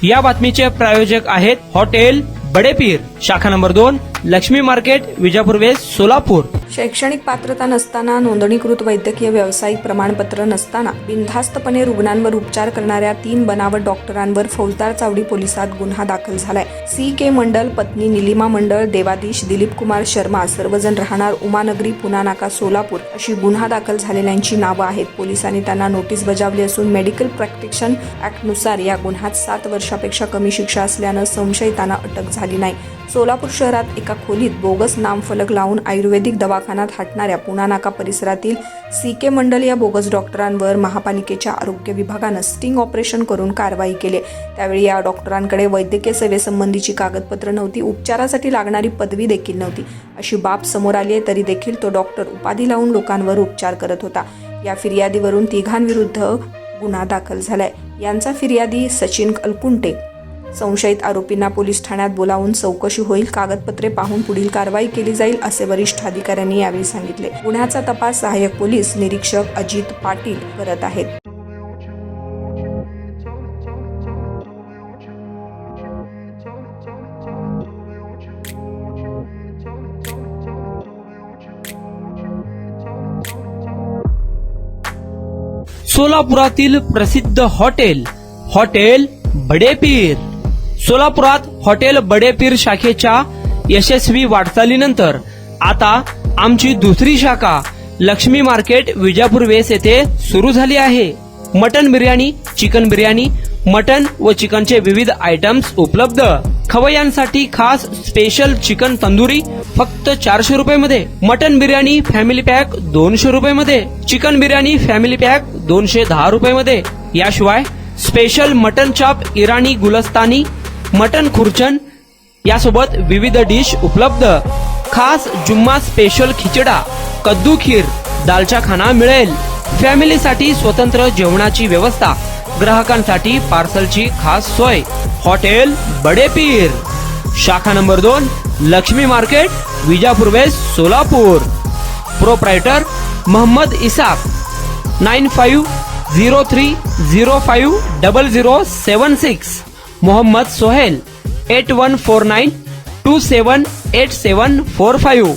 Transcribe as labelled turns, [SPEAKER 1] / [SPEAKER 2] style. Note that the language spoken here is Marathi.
[SPEAKER 1] या बातमीचे प्रायोजक आहेत हॉटेल बडेपीर, शाखा number 2, Laxmi market, Vijapur west, Solapur.
[SPEAKER 2] शैक्षणिक पात्रता नसताना, नोंदणीकृत वैद्यकीय व्यावसायिक प्रमाणपत्र नसताना बिनधास्तपणे रुग्णांवर उपचार करणाऱ्या 3 बनावट डॉक्टरांवर फौजदार चावडी पोलिसात गुन्हा दाखल झालाय। CK मंडल, पत्नी निलिमा मंडल, देवाधीश दिलीप कुमार शर्मा, सर्वजण राहणार उमानगरी, पुना नाका, सोलापूर अशी गुन्हा दाखल झालेल्यांची नावं आहेत। पोलिसांनी त्यांना नोटीस बजावली असून मेडिकल प्रॅक्टिशन ॲक्टनुसार या गुन्ह्यात 7 वर्षापेक्षा कमी शिक्षा असल्यानं संशयितांना अटक झाली नाही। सोलापूर शहरात एका खोलीत बोगस नामफलक लावून आयुर्वेदिक दवाखान्यात हटणाऱ्या पुना नाका परिसरातील CK मंडल या बोगस डॉक्टरांवर महापालिकेच्या आरोग्य विभागानं स्टिंग ऑपरेशन करून कारवाई केली। त्यावेळी या डॉक्टरांकडे वैद्यकीय सेवेसंबंधीची कागदपत्र नव्हती, उपचारासाठी लागणारी पदवी देखील नव्हती अशी बाब समोर आली आहे। तरी देखील तो डॉक्टर उपाधी लावून लोकांवर उपचार करत होता। या फिर्यादीवरून 3 विरुद्ध गुन्हा दाखल झालाय। यांचा फिर्यादी सचिन अलकुंटे। संशयित आरोपींना पोलीस ठाण्यात बोलावून चौकशी होईल, कागदपत्रे पाहून पुढील कारवाई केली जाईल असे वरिष्ठ अधिकाऱ्यांनी यावेळी सांगितले। गुन्ह्याचा तपास सहाय्यक पोलीस निरीक्षक अजित पाटील करत आहेत।
[SPEAKER 1] सोलापुरातील प्रसिद्ध हॉटेल बडेपीर। सोलापुरात हॉटेल बडेपीर शाखेच्या यशस्वी वाटचालीनंतर आता आमची दुसरी शाखा लक्ष्मी मार्केट, विजापूर वेस्ट येथे सुरू झाली आहे। Mutton biryani, chicken biryani, mutton व चिकनचे विविध आयटम्स उपलब्ध। खवय्यांसाठी खास स्पेशल चिकन तंदुरी फक्त 400 रुपये मध्ये, मटन बिर्याणी फॅमिली पॅक 200 रुपये मध्ये, चिकन बिर्याणी फॅमिली पॅक 210 रुपये मध्ये। याशिवाय स्पेशल मटन चाप, इराणी गुलस्तानी, मटन खुर्चन यासोबत विविध डिश उपलब्ध। खास जुम्मा स्पेशल खिचडा, कद्दू खीर, दालचा खाना मिळेल। फॅमिलीसाठी स्वतंत्र जेवणाची व्यवस्था, ग्राहकांसाठी पार्सलची खास सोय। हॉटेल बडेपीर, शाखा number 2, Laxmi market, Vijapur west, Solapur. Proprietor Mohammed Ishaq. 9503050076। Mohammed Sohail. 8149278745।